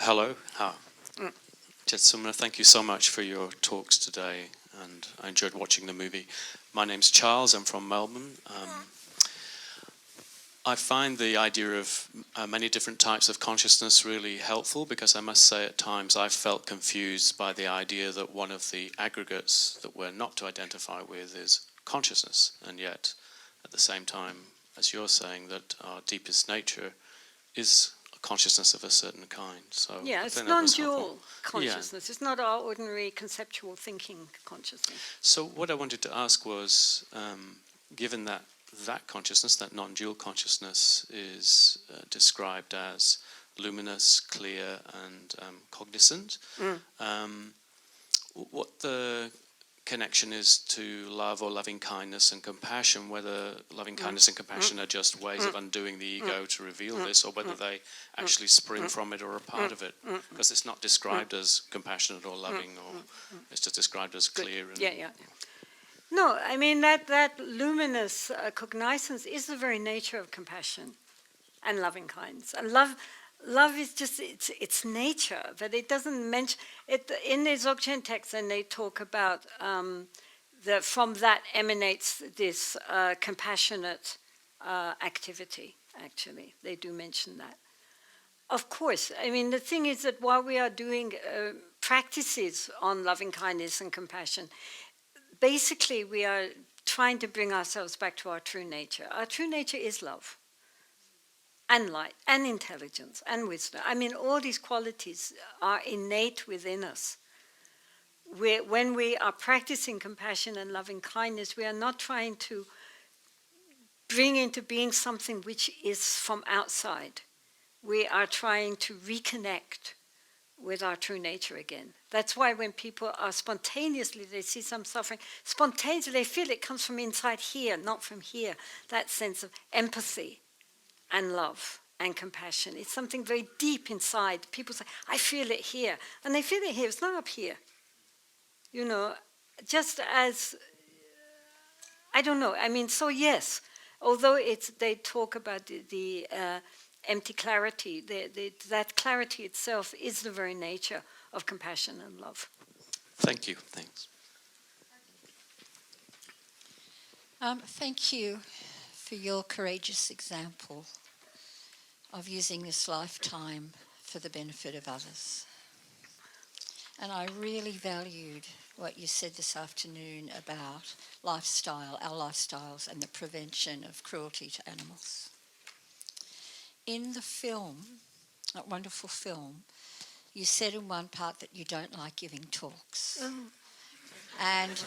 Hello. Jetsunma, thank you so much for your talks today, and I enjoyed watching the movie. My name's Charles, I'm from Melbourne. I find the idea of many different types of consciousness really helpful, because I must say at times I've felt confused by the idea that one of the aggregates that we're not to identify with is consciousness, and yet at the same time, as you're saying, that our deepest nature is a consciousness of a certain kind. So yeah, it's non-dual consciousness. Yeah. It's not our ordinary conceptual thinking consciousness. So what I wanted to ask was, given that consciousness, that non-dual consciousness, is described as luminous, clear, and cognizant, what the connection is to love or loving kindness and compassion, whether loving kindness and compassion are just ways of undoing the ego to reveal this, or whether they actually spring from it or are a part of it, because it's not described as compassionate or loving, or it's just described as clear. And No, I mean that luminous cognizance is the very nature of compassion and loving kindness. And love is just its nature, but it doesn't mention it in the Dzogchen text. And they talk about from that emanates this compassionate activity. Actually, they do mention that. Of course, I mean the thing is that while we are doing practices on loving kindness and compassion, basically, we are trying to bring ourselves back to our true nature. Our true nature is love and light and intelligence and wisdom. I mean, all these qualities are innate within us. When we are practicing compassion and loving kindness, we are not trying to bring into being something which is from outside. We are trying to reconnect with our true nature again. That's why when people are spontaneously, they see some suffering, spontaneously they feel it comes from inside here, not from here. That sense of empathy and love and compassion. It's something very deep inside. People say, I feel it here. And they feel it here, it's not up here. You know, just as, I don't know, I mean, so yes, although they talk about the empty clarity, that clarity itself is the very nature of compassion and love. Thank you. Thanks. Thank you for your courageous example of using this lifetime for the benefit of others. And I really valued what you said this afternoon about our lifestyles, and the prevention of cruelty to animals. In the film, that wonderful film, you said in one part that you don't like giving talks. And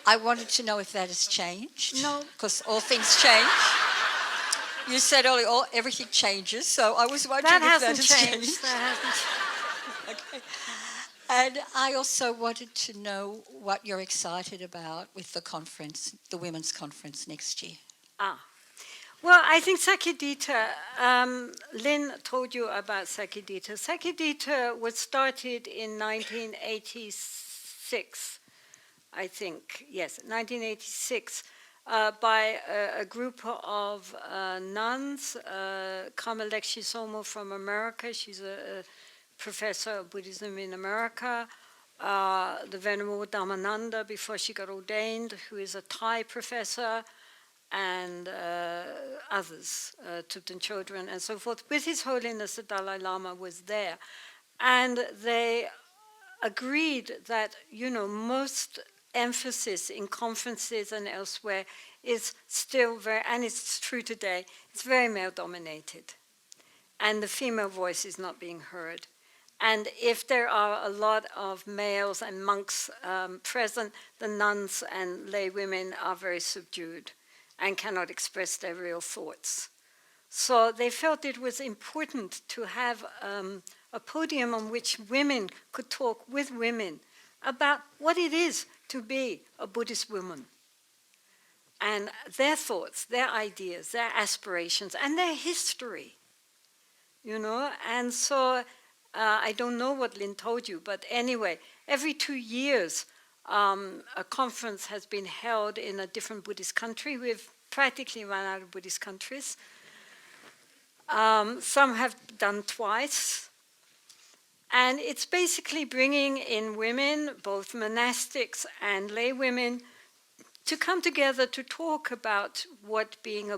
I wanted to know if that has changed. No. Because all things change. You said earlier, everything changes, so I was wondering if that has changed. That hasn't. Okay. And I also wanted to know what you're excited about with the conference, the women's conference next year. Well, I think Sakidita, Lynn told you about Sakidita. Sakidita was started in 1986, I think, yes, 1986, by a group of nuns, Kamalekshi Somo from America, she's a professor of Buddhism in America, the Venerable Dhammananda before she got ordained, who is a Thai professor, and others, Tibetan children and so forth, with His Holiness the Dalai Lama was there. And they agreed that, you know, most emphasis in conferences and elsewhere is still very, and it's true today, it's very male-dominated. And the female voice is not being heard. And if there are a lot of males and monks present, the nuns and lay women are very subdued and cannot express their real thoughts. So they felt it was important to have a podium on which women could talk with women about what it is to be a Buddhist woman, and their thoughts, their ideas, their aspirations, and their history, you know. And so I don't know what Lynn told you, but anyway, every 2 years, a conference has been held in a different Buddhist country. We've practically run out of Buddhist countries. Some have done twice. And it's basically bringing in women, both monastics and lay women, to come together to talk about what being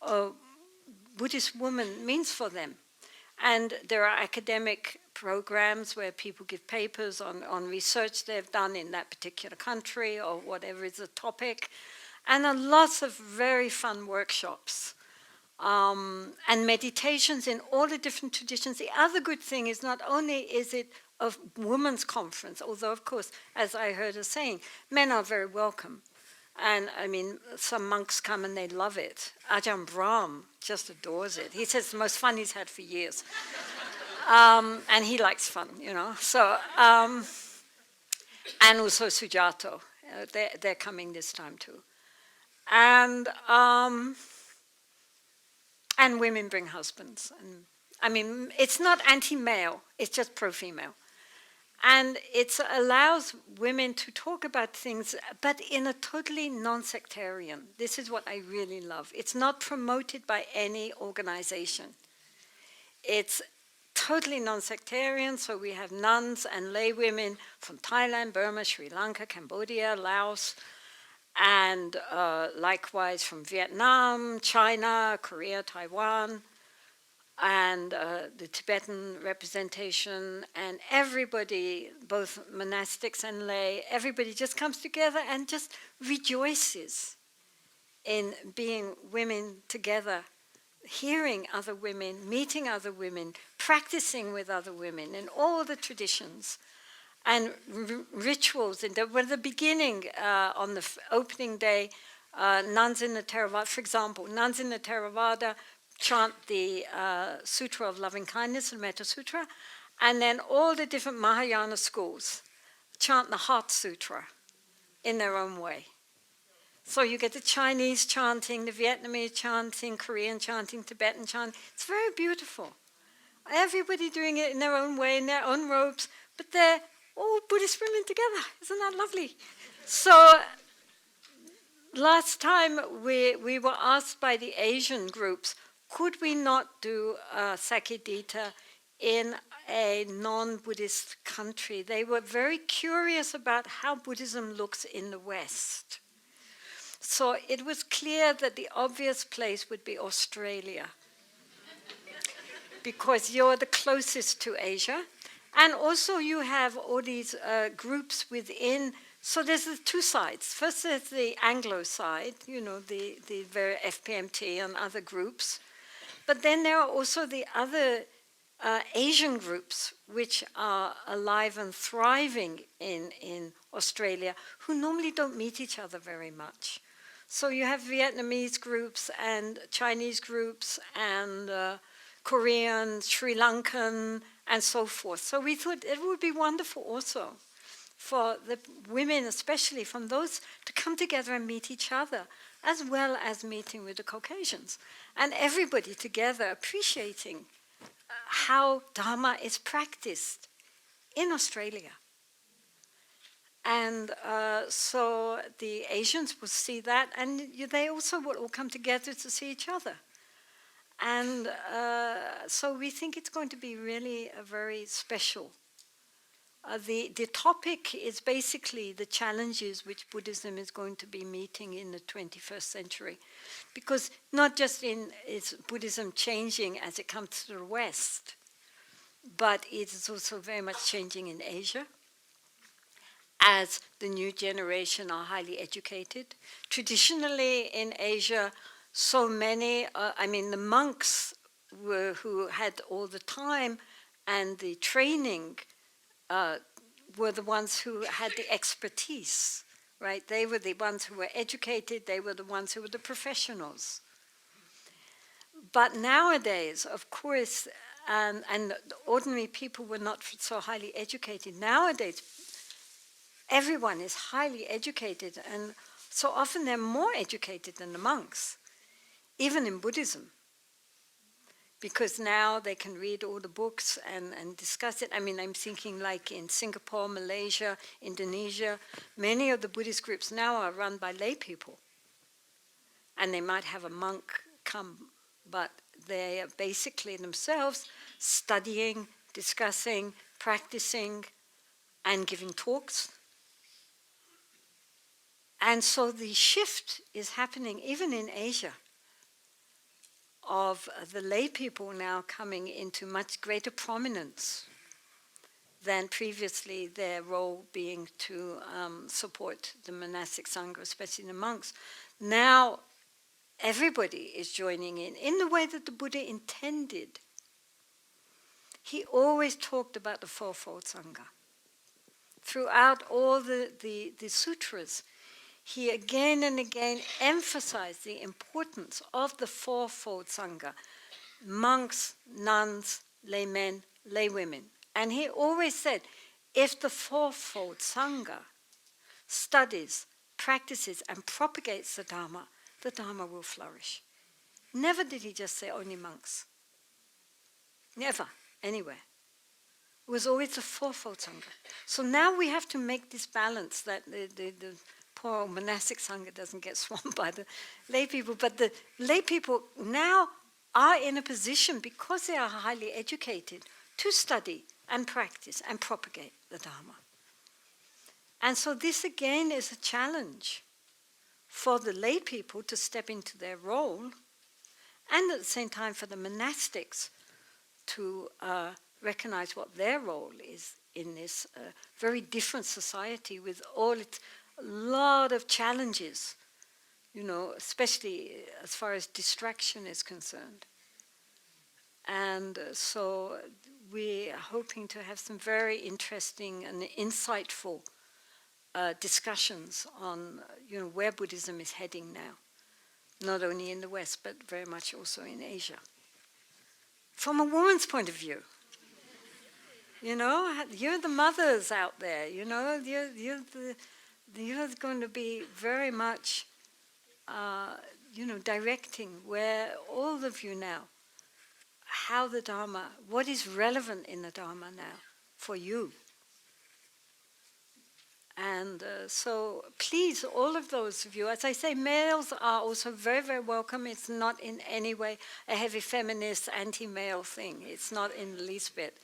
a Buddhist woman means for them. And there are academic programs where people give papers on research they've done in that particular country or whatever is the topic. And lots of very fun workshops. And meditations in all the different traditions. The other good thing is not only is it a women's conference, although of course, as I heard her saying, men are very welcome. And I mean, some monks come and they love it. Ajahn Brahm just adores it. He says it's the most fun he's had for years. And he likes fun, you know. So, and also Sujato, they're coming this time too. And women bring husbands. And I mean, it's not anti-male, it's just pro-female. And it allows women to talk about things, but in a totally non-sectarian. This is what I really love. It's not promoted by any organization. It's totally non-sectarian, so we have nuns and lay women from Thailand, Burma, Sri Lanka, Cambodia, Laos, and likewise from Vietnam, China, Korea, Taiwan, and the Tibetan representation, and everybody, both monastics and lay, everybody just comes together and just rejoices in being women together, hearing other women, meeting other women, practicing with other women in all the traditions. And rituals. In the beginning, on the opening day, nuns in the Theravada, for example, nuns in the Theravada chant the Sutra of Loving Kindness, the Metta Sutra, and then all the different Mahayana schools chant the Heart Sutra in their own way. So you get the Chinese chanting, the Vietnamese chanting, Korean chanting, Tibetan chanting. It's very beautiful. Everybody doing it in their own way, in their own robes, but they're all Buddhist women together. Isn't that lovely? So last time we were asked by the Asian groups, could we not do Sakidita in a non-Buddhist country? They were very curious about how Buddhism looks in the West. So it was clear that the obvious place would be Australia, because you're the closest to Asia. And also you have all these groups within, so there's the two sides. First there's the Anglo side, you know, the very FPMT and other groups. But then there are also the other Asian groups which are alive and thriving in Australia, who normally don't meet each other very much. So you have Vietnamese groups and Chinese groups and Korean, Sri Lankan, and so forth. So we thought it would be wonderful also for the women, especially from those, to come together and meet each other, as well as meeting with the Caucasians. And everybody together appreciating how Dharma is practiced in Australia. And so the Asians will see that, and they also will all come together to see each other. And so we think it's going to be really a very special. The topic is basically the challenges which Buddhism is going to be meeting in the 21st century. Because not just is Buddhism changing as it comes to the West, but it is also very much changing in Asia, as the new generation are highly educated. Traditionally in Asia, so many, the monks who had all the time and the training were the ones who had the expertise, right? They were the ones who were educated, they were the ones who were the professionals. But nowadays, of course, and ordinary people were not so highly educated. Nowadays, everyone is highly educated, and so often they're more educated than the monks, even in Buddhism, because now they can read all the books and discuss it. I mean, I'm thinking like in Singapore, Malaysia, Indonesia, many of the Buddhist groups now are run by lay people. And they might have a monk come, but they are basically themselves studying, discussing, practicing, and giving talks. And so the shift is happening even in Asia, of the lay people now coming into much greater prominence than previously, their role being to support the monastic sangha, especially the monks. Now everybody is joining in the way that the Buddha intended. He always talked about the fourfold sangha. Throughout all the sutras, he again and again emphasized the importance of the fourfold sangha: monks, nuns, laymen, laywomen. And he always said, if the fourfold sangha studies, practices, and propagates the Dharma will flourish. Never did he just say only monks. Never, anywhere. It was always the fourfold sangha. So now we have to make this balance, that the poor old monastic sangha doesn't get swamped by the lay people. But the lay people now are in a position, because they are highly educated, to study and practice and propagate the Dharma. And so this again is a challenge for the lay people to step into their role, and at the same time for the monastics to recognize what their role is in this very different society with all its lot of challenges, especially as far as distraction is concerned. And so we are hoping to have some very interesting and insightful discussions on where Buddhism is heading now, not only in the West but very much also in Asia. From a woman's point of view, you're the mothers out there. You're going to be very much, directing where all of you now, how the Dharma, what is relevant in the Dharma now for you. And so please, all of those of you, as I say, males are also very, very welcome. It's not in any way a heavy feminist, anti-male thing. It's not in the least bit.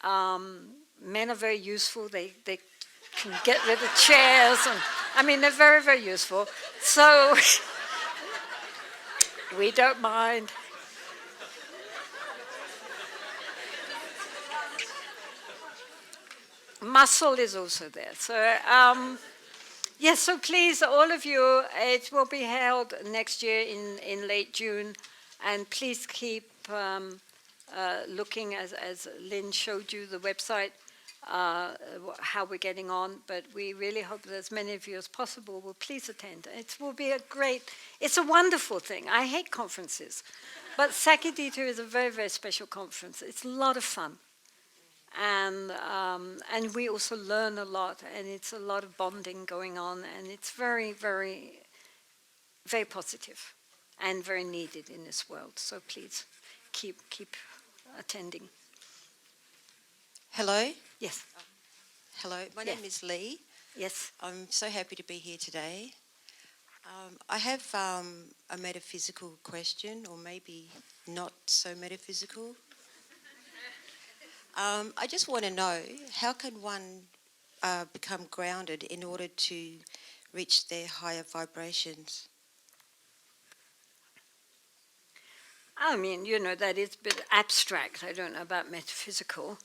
Men are very useful. They can get rid of chairs. They're very, very useful. So we don't mind. Muscle is also there. So, yes, so please, all of you, it will be held next year in late June. And please keep looking, as Lynn showed you, the website, how we're getting on. But we really hope that as many of you as possible will please attend. It will be it's a wonderful thing. I hate conferences. But Sakadita is a very, very special conference. It's a lot of fun. And we also learn a lot, and it's a lot of bonding going on, and it's very, very, very positive and very needed in this world. So please keep attending. Hello. Yes. Hello. My name is Lee. Yes. I'm so happy to be here today. I have a metaphysical question, or maybe not so metaphysical. I just want to know, how can one become grounded in order to reach their higher vibrations? That is a bit abstract. I don't know about metaphysical.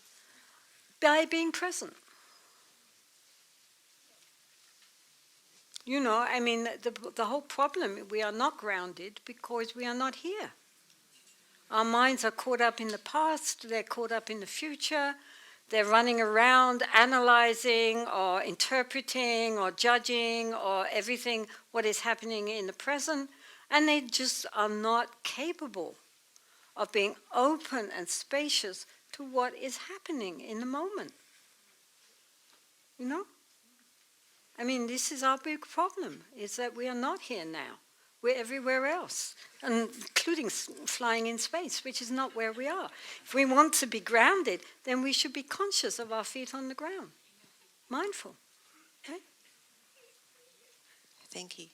By being present. The whole problem, we are not grounded because we are not here. Our minds are caught up in the past, they're caught up in the future, they're running around analyzing or interpreting or judging or everything what is happening in the present, and they just are not capable of being open and spacious to what is happening in the moment. This is our big problem, is that we are not here now. We're everywhere else, including flying in space, which is not where we are. If we want to be grounded, then we should be conscious of our feet on the ground, mindful. Okay? Thank you.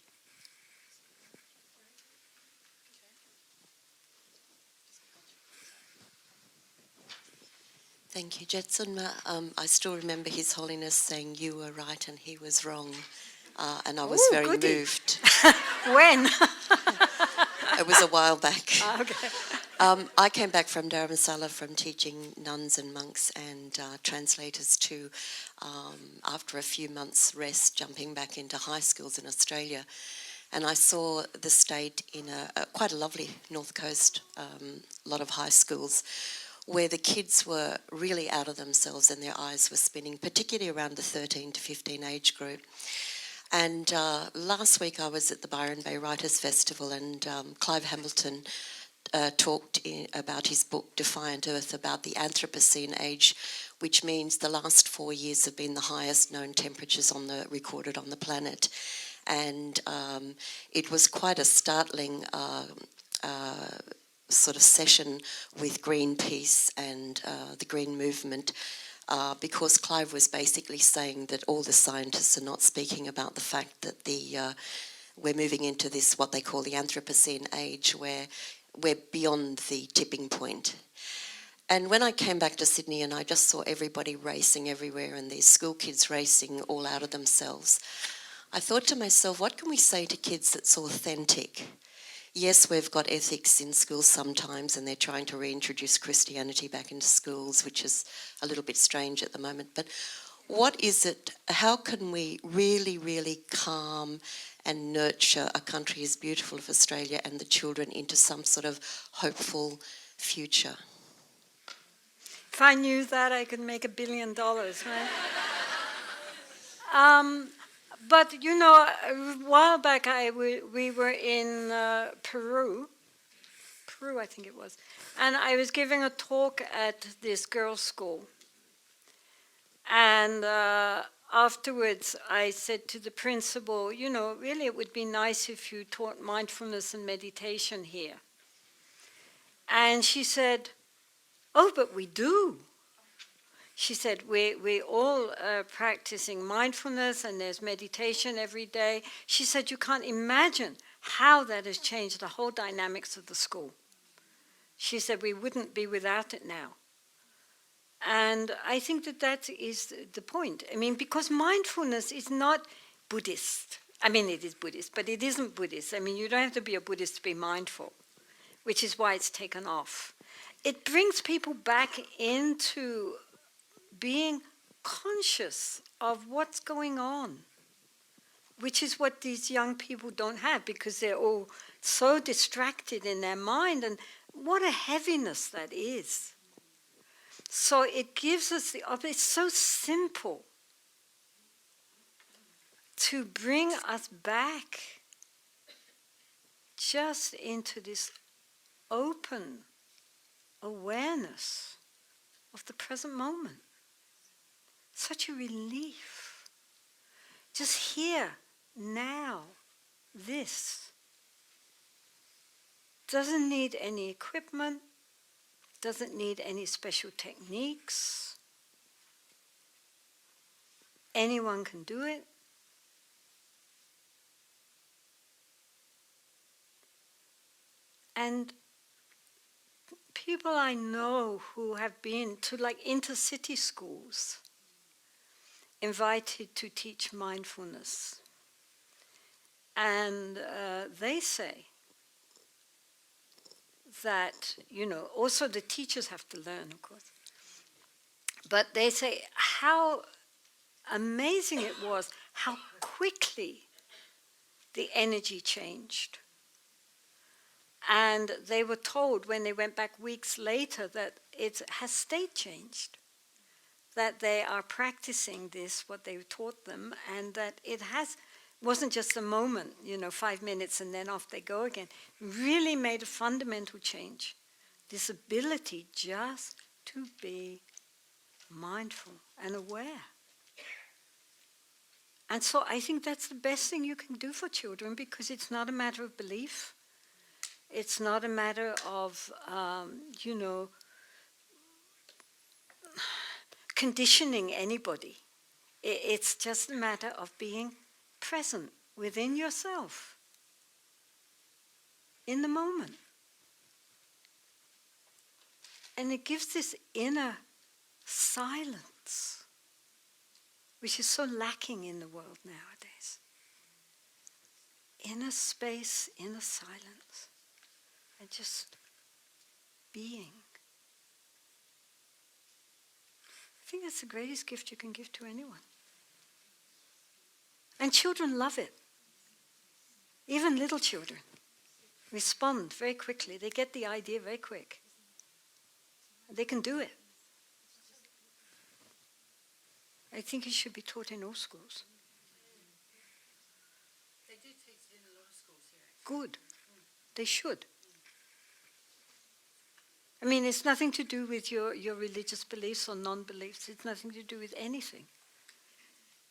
Thank you, Jetsunma. I still remember His Holiness saying you were right and he was wrong, and I was Ooh, very goody. moved. When? It was a while back. Okay. I came back from Dharamsala from teaching nuns and monks and translators to, after a few months' rest, jumping back into high schools in Australia. And I saw the state in quite a lovely North Coast, lot of high schools, where the kids were really out of themselves and their eyes were spinning, particularly around the 13 to 15 age group. And last week I was at the Byron Bay Writers Festival, and Clive Hamilton talked about his book Defiant Earth, about the Anthropocene age, which means the last 4 years have been the highest known temperatures recorded on the planet. And it was quite a startling sort of session with Greenpeace and the Green Movement, because Clive was basically saying that all the scientists are not speaking about the fact that we're moving into this, what they call the Anthropocene age, where we're beyond the tipping point. And when I came back to Sydney and I just saw everybody racing everywhere and these school kids racing all out of themselves, I thought to myself, what can we say to kids that's authentic? Yes, we've got ethics in schools sometimes, and they're trying to reintroduce Christianity back into schools, which is a little bit strange at the moment. But what is it, how can we really, really calm and nurture a country as beautiful as Australia and the children into some sort of hopeful future? If I knew that, I could make $1 billion, right? But you know, a while back we were in Peru, I think it was, and I was giving a talk at this girls' school. And afterwards I said to the principal, you know, really it would be nice if you taught mindfulness and meditation here. And she said, oh, but we do. She said, we all practicing mindfulness and there's meditation every day. She said, you can't imagine how that has changed the whole dynamics of the school. She said, we wouldn't be without it now. And I think that is the point. I mean, because mindfulness is not Buddhist. I mean, it is Buddhist, but it isn't Buddhist. I mean, you don't have to be a Buddhist to be mindful, which is why it's taken off. It brings people back into being conscious of what's going on, which is what these young people don't have, because they're all so distracted in their mind, and what a heaviness that is. So it gives us it's so simple to bring us back just into this open awareness of the present moment. Such a relief. Just here, now, this. Doesn't need any equipment, doesn't need any special techniques. Anyone can do it. And people I know who have been to like intercity schools, invited to teach mindfulness. And they say that, you know, also the teachers have to learn, of course. But they say how amazing it was, how quickly the energy changed. And they were told when they went back weeks later that it has state changed, that they are practicing this, what they taught them, and that it wasn't just a moment, you know, 5 minutes and then off they go again. Really made a fundamental change. This ability just to be mindful and aware. And so I think that's the best thing you can do for children, because it's not a matter of belief. It's not a matter of, you know, conditioning anybody. It's just a matter of being present within yourself, in the moment. And it gives this inner silence, which is so lacking in the world nowadays. Inner space, inner silence, and just being. I think that's the greatest gift you can give to anyone. And children love it. Even little children respond very quickly. They get the idea very quick. They can do it. I think it should be taught in all schools. They do teach it in a lot of schools here. Good. They should. I mean, it's nothing to do with your religious beliefs or non-beliefs. It's nothing to do with anything.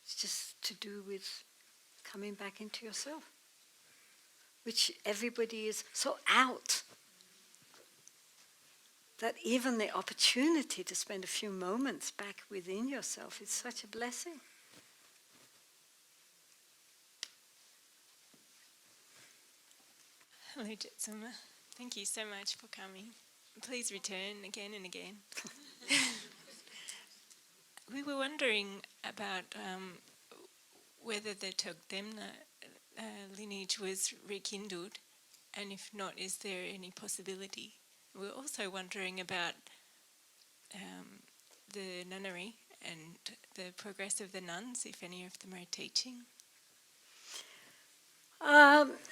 It's just to do with coming back into yourself, which everybody is so out that even the opportunity to spend a few moments back within yourself is such a blessing. Hello, Jetsunma. Thank you so much for coming. Please return again and again. We were wondering about whether the Togdemna lineage was rekindled, and if not, is there any possibility? We're also wondering about the nunnery and the progress of the nuns, if any of them are teaching.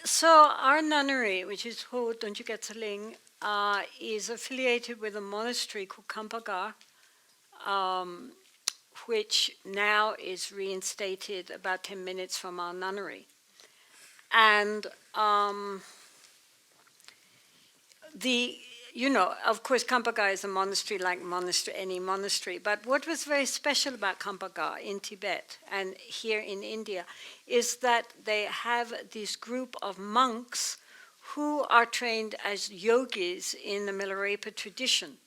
So our nunnery, which is called Donjugetsaling, is affiliated with a monastery called Kampagar, which now is reinstated about 10 minutes from our nunnery. And of course, Kampagar is a monastery like any monastery. But what was very special about Kampagar in Tibet and here in India is that they have this group of monks who are trained as yogis in the Milarepa tradition.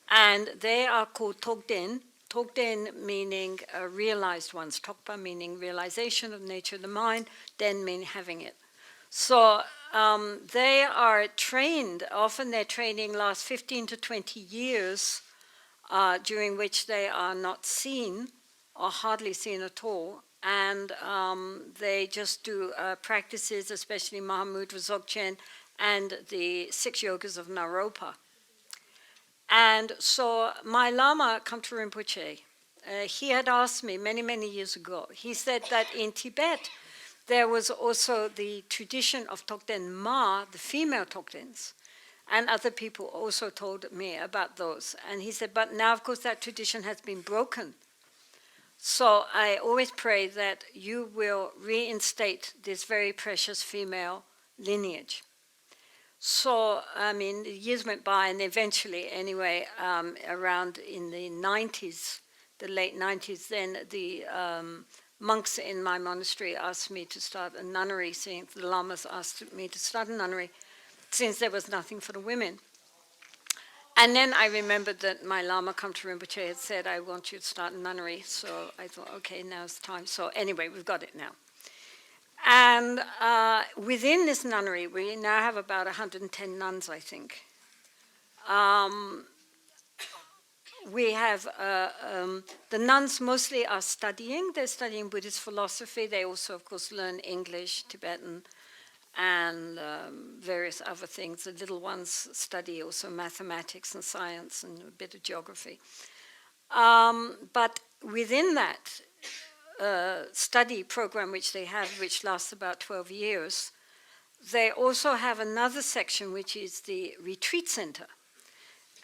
And they are called Togden. Togden meaning realized ones. Tokpa meaning realization of nature of the mind. Den meaning having it. So they are trained, often their training lasts 15 to 20 years, during which they are not seen or hardly seen at all. And they just do practices, especially Mahamudra Dzogchen and the 6 yogas of Naropa. And so my Lama, Kamtu Rinpoche, he had asked me many, many years ago, he said that in Tibet, there was also the tradition of Togden Ma, the female Togdens, and other people also told me about those. And he said, but now, of course, that tradition has been broken. So I always pray that you will reinstate this very precious female lineage. So, I mean, years went by, and eventually, anyway, around in the 90s, the late 90s, then the monks in my monastery asked me to start a nunnery, since the lamas asked me to start a nunnery, since there was nothing for the women. And then I remembered that my Lama Kamtu Rinpoche had said, I want you to start a nunnery. So I thought, okay, now's the time. So anyway, we've got it now. And within this nunnery, we now have about 110 nuns, I think. We have, the nuns mostly are studying. They're studying Buddhist philosophy. They also, of course, learn English, Tibetan, and various other things. The little ones study also mathematics and science and a bit of geography. But within that study program which they have, which lasts about 12 years, they also have another section which is the retreat center.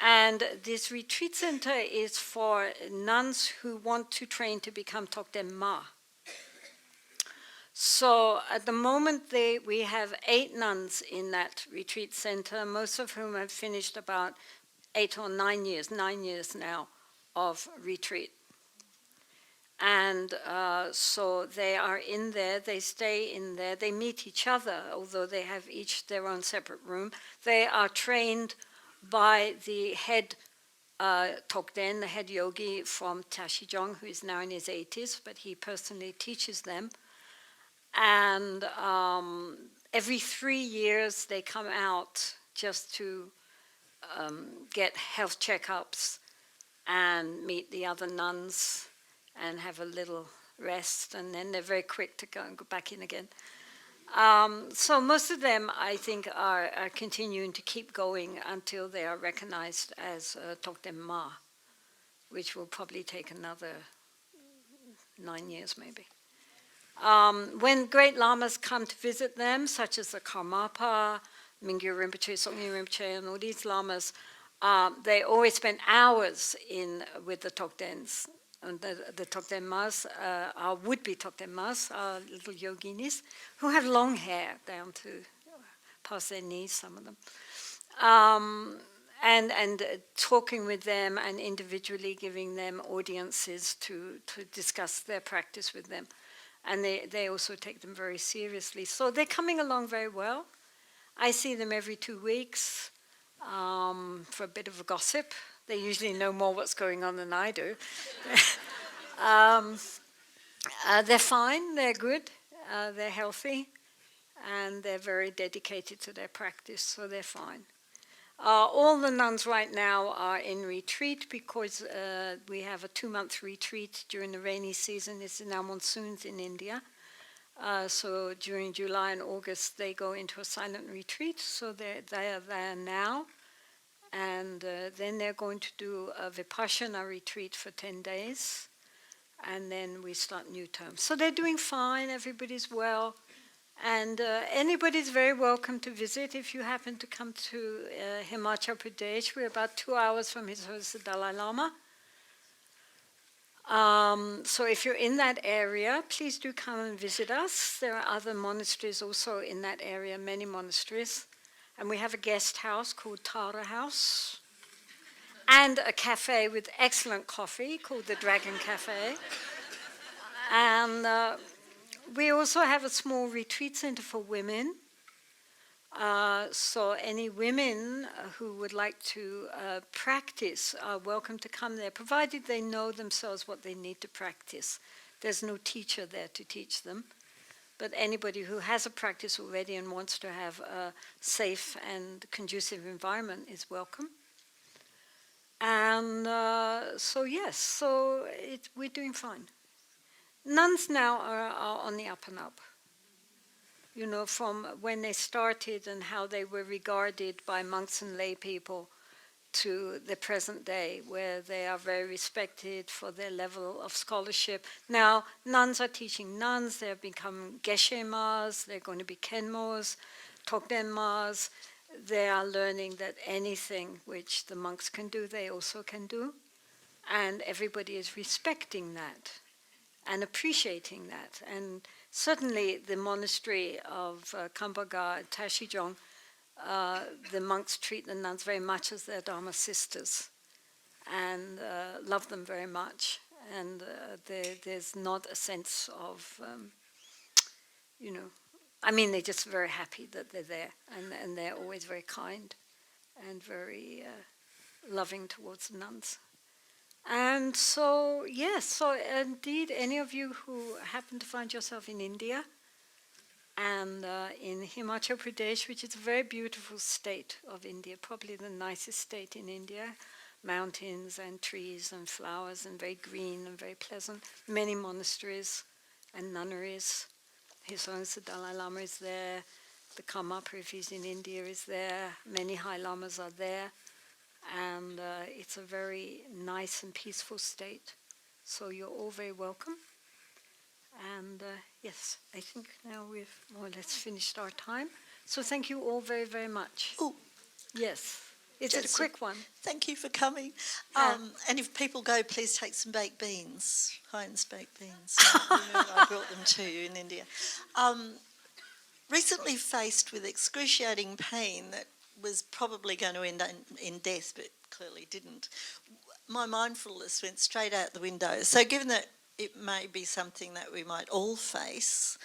And this retreat center is for nuns who want to train to become Togden Ma. So at the moment we have 8 nuns in that retreat center, most of whom have finished about 8 or 9 years now of retreat. And so they are in there, they stay in there, they meet each other, although they have each their own separate room. They are trained by the head Togden, the head yogi from Tashijong, who is now in his 80s, but he personally teaches them. And every 3 years they come out just to get health checkups and meet the other nuns and have a little rest, and then they're very quick to go and go back in again. So most of them, I think, are continuing to keep going until they are recognized as Tokden Ma, which will probably take another 9 years maybe. When great lamas come to visit them, such as the Karmapa, Mingyur Rinpoche, Songye Rinpoche, and all these lamas, they always spend hours with the Tokdens. And the Tokden Mas, our would-be Tokden Mas, are little yoginis who have long hair down to past their knees, some of them. And talking with them and individually giving them audiences to discuss their practice with them. And they also take them very seriously. So they're coming along very well. I see them every 2 weeks for a bit of a gossip. They usually know more what's going on than I do. They're fine, they're good, they're healthy, and they're very dedicated to their practice, so they're fine. All the nuns right now are in retreat because we have a 2-month retreat during the rainy season. It's now monsoons in India. So during July and August, they go into a silent retreat. So they are there now. And then they're going to do a Vipassana retreat for 10 days. And then we start new terms. So they're doing fine. Everybody's well. And anybody's very welcome to visit if you happen to come to Himachal Pradesh. We're about 2 hours from His Holiness the Dalai Lama. So if you're in that area, please do come and visit us. There are other monasteries also in that area, many monasteries. And we have a guest house called Tara House. And a cafe with excellent coffee called the Dragon Cafe. And we also have a small retreat center for women. So any women who would like to practice are welcome to come there, provided they know themselves what they need to practice. There's no teacher there to teach them. But anybody who has a practice already and wants to have a safe and conducive environment is welcome. And so yes, we're doing fine. Nuns now are on the up and up. You know, from when they started and how they were regarded by monks and lay people to the present day, where they are very respected for their level of scholarship. Now, nuns are teaching nuns, they're becoming geshe-mas, they're going to be kenmos, tokden-mas. They are learning that anything which the monks can do, they also can do. And everybody is respecting that and appreciating that. And certainly the monastery of Kampaga, Tashijong, the monks treat the nuns very much as their Dharma sisters and love them very much. And there's not a sense of, I mean, they're just very happy that they're there. And they're always very kind and very loving towards the nuns. And so, yes, so indeed, any of you who happen to find yourself in India and in Himachal Pradesh, which is a very beautiful state of India, probably the nicest state in India, mountains and trees and flowers and very green and very pleasant, many monasteries and nunneries. His Holiness the Dalai Lama is there, the Karmapa, if he's in India, is there, many high lamas are there. And it's a very nice and peaceful state. So you're all very welcome. And yes, I think now we've more or less finished our time. So thank you all very, very much. Oh, yes. Is it a quick one? Thank you for coming. And if people go, please take some baked beans, Heinz baked beans. I brought them to you in India. Recently faced with excruciating pain that was probably going to end in death, but clearly didn't. My mindfulness went straight out the window. So given that it may be something that we might all face,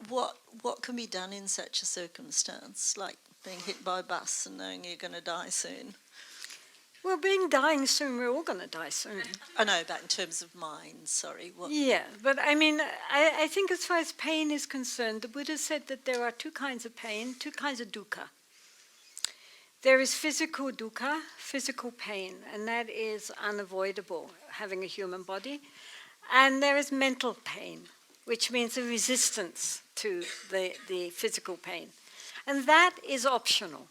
what can be done in such a circumstance, like being hit by a bus and knowing you're going to die soon? Well, dying soon, we're all going to die soon. I know, but in terms of mind, sorry. Yeah, but I mean, I think as far as pain is concerned, the Buddha said that there are two kinds of pain, two kinds of dukkha. There is physical dukkha, physical pain, and that is unavoidable, having a human body. And there is mental pain, which means a resistance to the physical pain. And that is optional.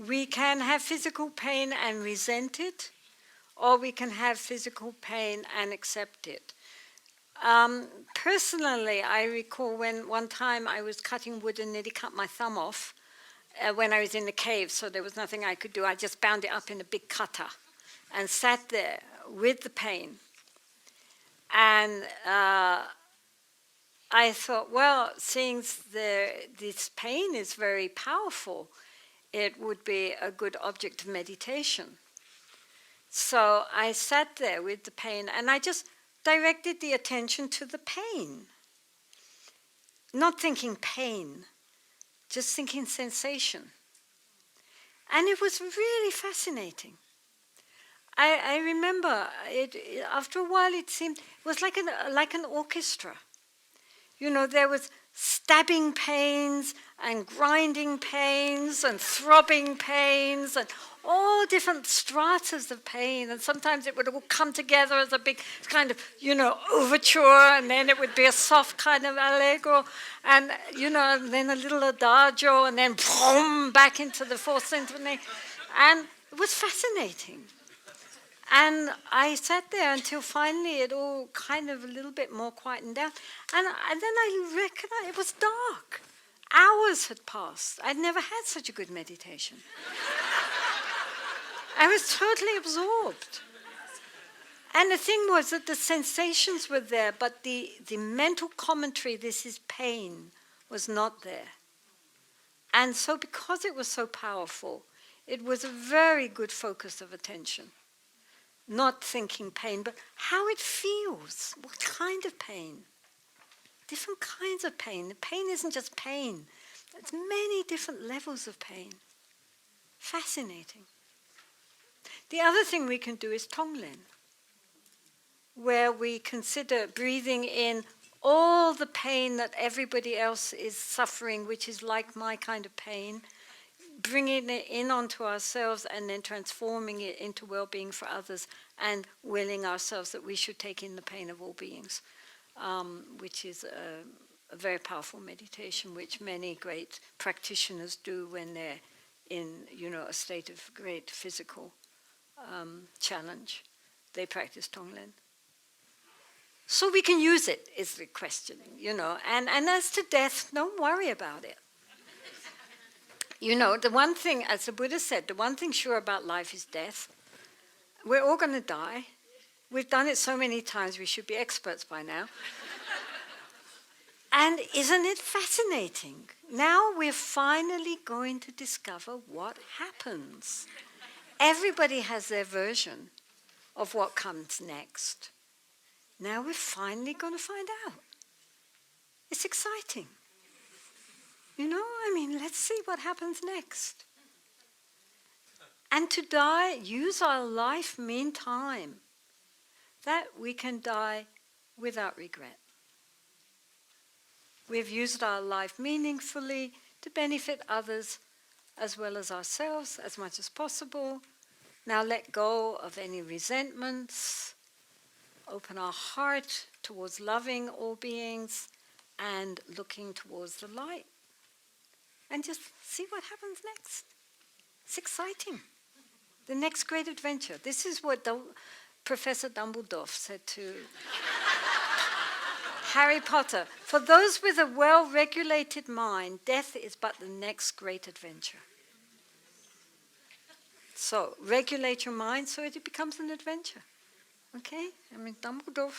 We can have physical pain and resent it, or we can have physical pain and accept it. Personally, I recall when one time I was cutting wood and nearly cut my thumb off when I was in the cave, so there was nothing I could do. I just bound it up in a big cutter and sat there with the pain. And I thought, well, seeing this pain is very powerful, it would be a good object of meditation. So I sat there with the pain, and I just directed the attention to the pain. Not thinking pain, just thinking sensation. And it was really fascinating. I remember it, after a while it was like an orchestra. You know, there was stabbing pains and grinding pains and throbbing pains and all different stratas of pain, and sometimes it would all come together as a big kind of, overture, and then it would be a soft kind of allegro, and, then a little adagio, and then boom, back into the fourth symphony. And it was fascinating. And I sat there until finally it all kind of a little bit more quietened down. And then I recognized it was dark. Hours had passed. I'd never had such a good meditation. I was totally absorbed. And the thing was that the sensations were there, but the mental commentary, this is pain, was not there. And so because it was so powerful, it was a very good focus of attention. Not thinking pain, but how it feels. What kind of pain? Different kinds of pain. The pain isn't just pain. There's many different levels of pain. Fascinating. The other thing we can do is Tonglen, where we consider breathing in all the pain that everybody else is suffering, which is like my kind of pain, bringing it in onto ourselves and then transforming it into well-being for others, and willing ourselves that we should take in the pain of all beings, which is a very powerful meditation, which many great practitioners do when they're in, a state of great physical challenge. They practice Tonglen. So we can use it, is the question, And as to death, don't worry about it. The one thing, as the Buddha said, the one thing sure about life is death. We're all going to die. We've done it so many times, we should be experts by now. And isn't it fascinating? Now we're finally going to discover what happens. Everybody has their version of what comes next. Now we're finally going to find out. It's exciting. Let's see what happens next. And to die, use our life meantime, that we can die without regret. We've used our life meaningfully to benefit others as well as ourselves as much as possible. Now let go of any resentments, open our heart towards loving all beings and looking towards the light. And just see what happens next. It's exciting. The next great adventure. This is what Professor Dumbledore said to Harry Potter. For those with a well-regulated mind, death is but the next great adventure. So, regulate your mind so it becomes an adventure. Okay? Dumbledore